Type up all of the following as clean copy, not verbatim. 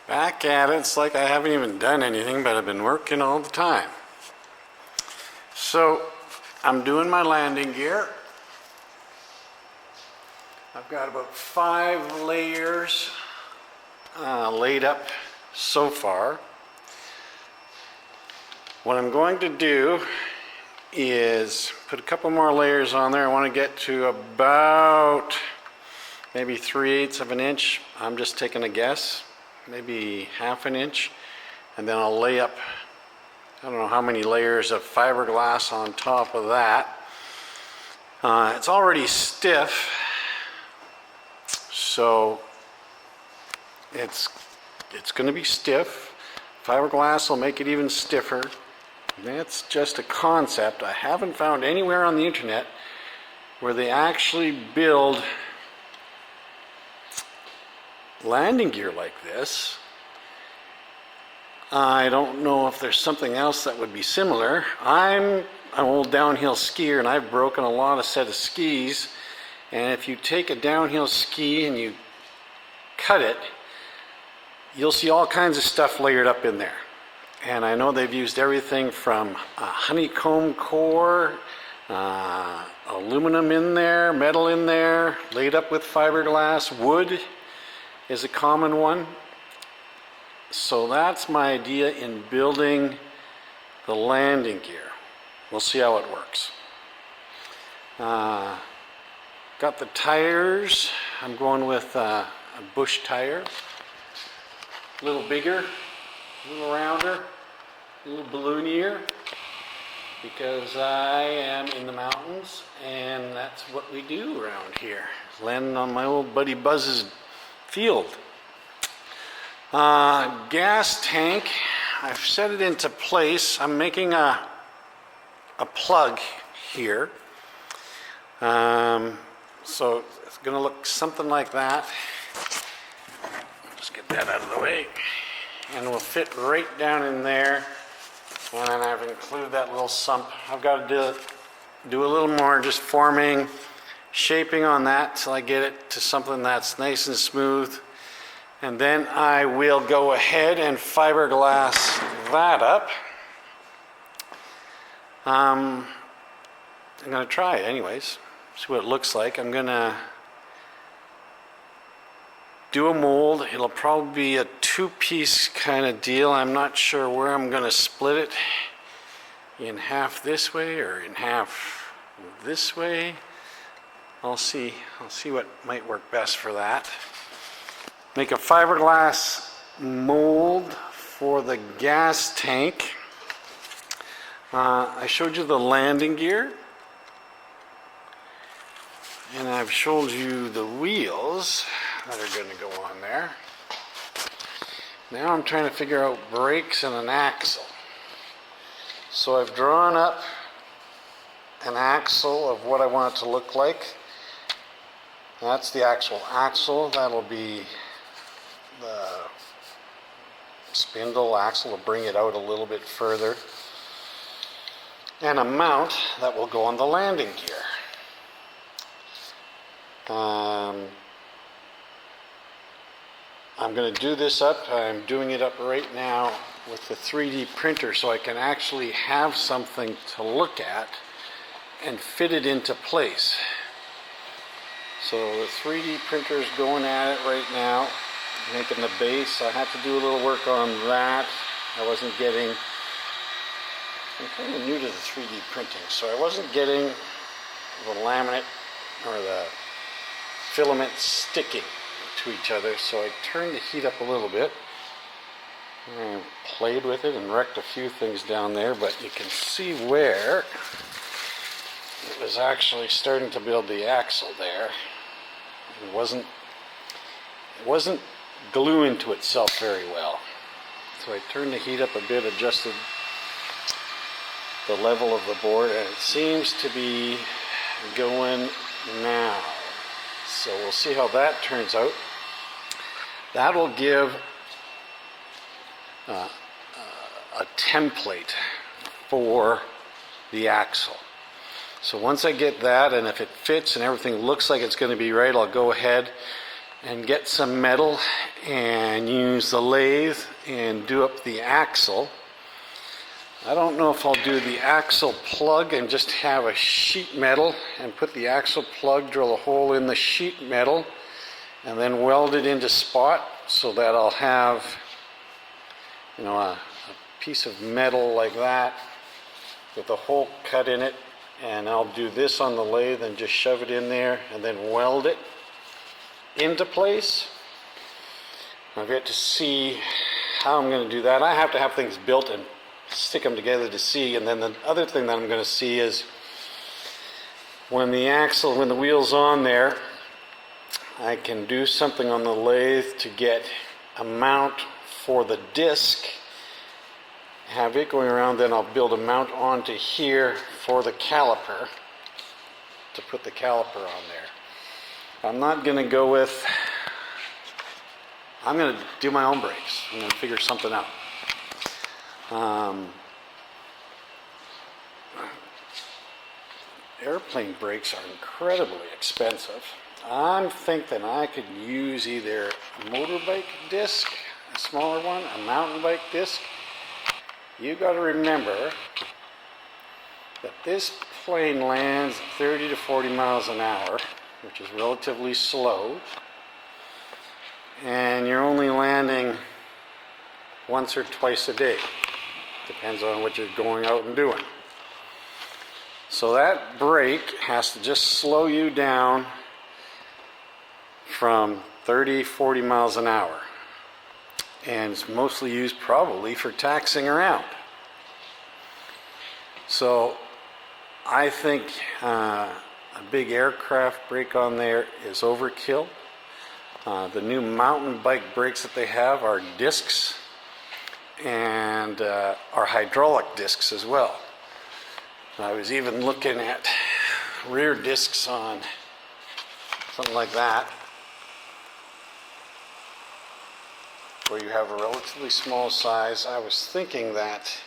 Back at it. It's like I haven't even done anything, but I've been working all the time. So I'm doing my landing gear. I've got about 5 layers laid up so far. What I'm going to do is put a couple more layers on there. I want to get to about maybe 3/8 of an inch. I'm just taking a guess, maybe 1/2 an inch, and then I'll lay up, I don't know how many layers of fiberglass on top of that. It's already stiff, so it's going to be stiff. Fiberglass will make it even stiffer. That's just a concept. I haven't found anywhere on the internet where they actually build landing gear like this. I don't know if there's something else that would be similar. I'm an old downhill skier and I've broken a lot of set of skis, and if you take a downhill ski and you cut it, you'll see all kinds of stuff layered up in there. And I know they've used everything from a honeycomb core, aluminum in there, metal in there, laid up with fiberglass. Wood is a common one. So that's my idea in building the landing gear. We'll see how it works. Got the tires. I'm going with a bush tire. A little bigger, a little rounder, a little balloonier, because I am in the mountains and that's what we do around here. Landing on my old buddy Buzz's field. Gas tank, I've set it into place. I'm making a plug here. So it's going to look something like that. Just get that out of the way. And will fit right down in there. And then I've included that little sump. I've got to do a little more just forming, shaping on that till I get it to something that's nice and smooth. And then I will go ahead and fiberglass that up. I'm going to try it anyways, see what it looks like. I'm going to do a mold. It'll probably be a 2-piece kind of deal. I'm not sure where I'm going to split it, in half this way or in half this way. I'll see what might work best for that. Make a fiberglass mold for the gas tank. I showed you the landing gear, and I've showed you the wheels that are going to go on there. Now I'm trying to figure out brakes and an axle. So I've drawn up an axle of what I want it to look like. That's the actual axle. That'll be the spindle axle to bring it out a little bit further. And a mount that will go on the landing gear. I'm going to do this up. I'm doing it up right now with the 3D printer so I can actually have something to look at and fit it into place. So the 3D printer is going at it right now, making the base. I have to do a little work on that. I'm kind of new to the 3D printing, so I wasn't getting the laminate or the filament sticking to each other, so I turned the heat up a little bit and played with it and wrecked a few things down there, but you can see where it was actually starting to build the axle there. It wasn't gluing to itself very well, so I turned the heat up a bit, adjusted the level of the board, and it seems to be going now. So we'll see how that turns out. That'll give a template for the axle. So once I get that, and if it fits and everything looks like it's going to be right, I'll go ahead and get some metal and use the lathe and do up the axle. I don't know if I'll do the axle plug and just have a sheet metal and put the axle plug, drill a hole in the sheet metal, and then weld it into spot so that I'll have, you know, a piece of metal like that with a hole cut in it, and I'll do this on the lathe and just shove it in there and then weld it into place. I've got to see how I'm going to do that. I have to have things built and stick them together to see, and then the other thing that I'm going to see is when the wheel's on there, I can do something on the lathe to get a mount for the disc, have it going around, then I'll build a mount onto here for the caliper, to put the caliper on there. I'm not going to go with, I'm going to do my own brakes. I'm going to figure something out. Airplane brakes are incredibly expensive. I'm thinking I could use either a motorbike disc, a smaller one, a mountain bike disc. You got to remember that this plane lands 30 to 40 miles an hour, which is relatively slow, and you're only landing once or twice a day. Depends on what you're going out and doing. So that brake has to just slow you down from 30, 40 miles an hour. And it's mostly used probably for taxiing around. So I think a big aircraft brake on there is overkill. The new mountain bike brakes that they have are discs, and are hydraulic discs as well. I was even looking at rear discs on something like that, where you have a relatively small size. I was thinking that,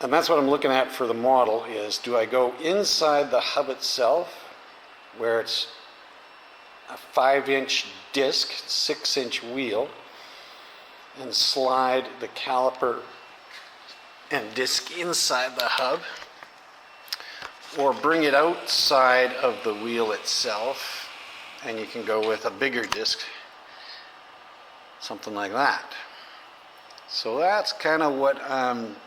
and that's what I'm looking at for the model, is do I go inside the hub itself, where it's a 5-inch disc, 6-inch wheel, and slide the caliper and disc inside the hub, or bring it outside of the wheel itself, and you can go with a bigger disc, something like that. So that's kind of what I'm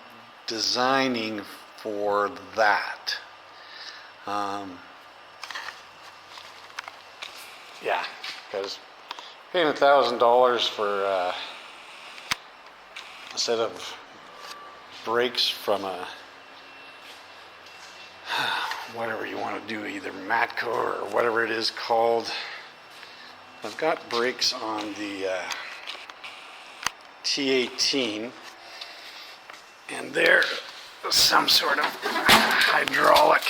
designing for that. Yeah, because paying $1,000 for a set of brakes from a whatever you want to do, either Matco or whatever it is called. I've got brakes on the T18, and they're some sort of hydraulic.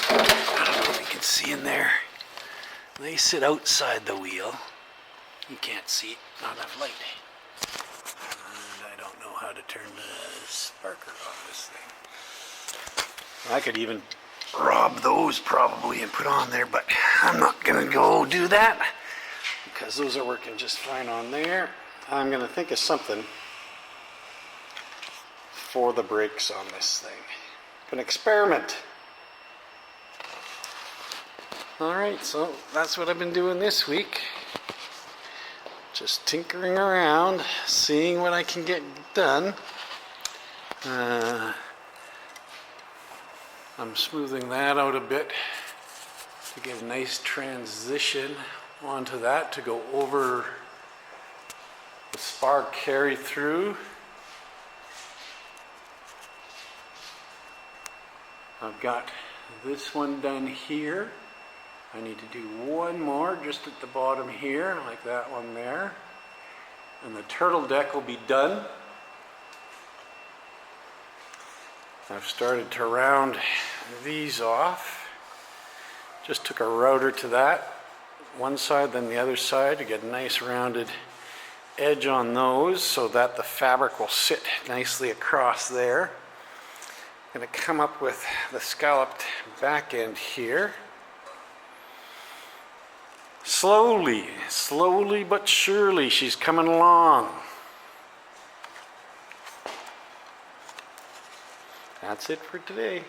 I don't know if you can see in there. They sit outside the wheel. You can't see, not enough light. And I don't know how to turn the sparker on this thing. I could even rob those probably and put on there, but I'm not gonna go do that because those are working just fine on there. I'm gonna think of something for the brakes on this thing. An experiment. Alright, so that's what I've been doing this week. Just tinkering around, seeing what I can get done. I'm smoothing that out a bit to get a nice transition onto that to go over the spar carry through. I've got this one done here. I need to do one more just at the bottom here, like that one there. And the turtle deck will be done. I've started to round these off. Just took a router to that, one side then the other side, to get a nice rounded edge on those so that the fabric will sit nicely across there. I'm going to come up with the scalloped back end here. Slowly but surely, she's coming along. That's it for today.